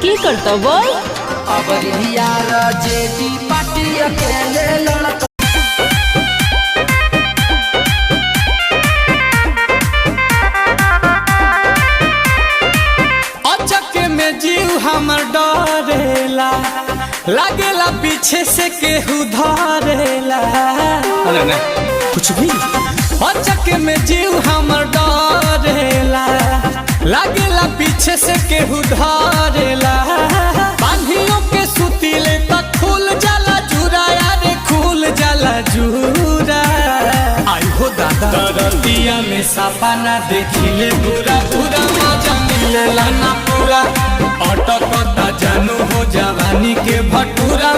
की करता बोल। अब यार जेडी पार्टी अकेले लड़त जीव हमर डरेला लागेला पीछे से केहू धरेला। अरे नहीं कुछ भी अचके में जीव हमर डरेला लागेला पीछे से केहू धरेला। बांधियों के सुतीले तक खुल जाला जूरा यारे खुल जाला जूरा। आई हो दादा दरदिया में सपना देखिले पूरा पूरा मजा मिलेला ना पूरा। अटकता जानू हो जवानी के भटूरा।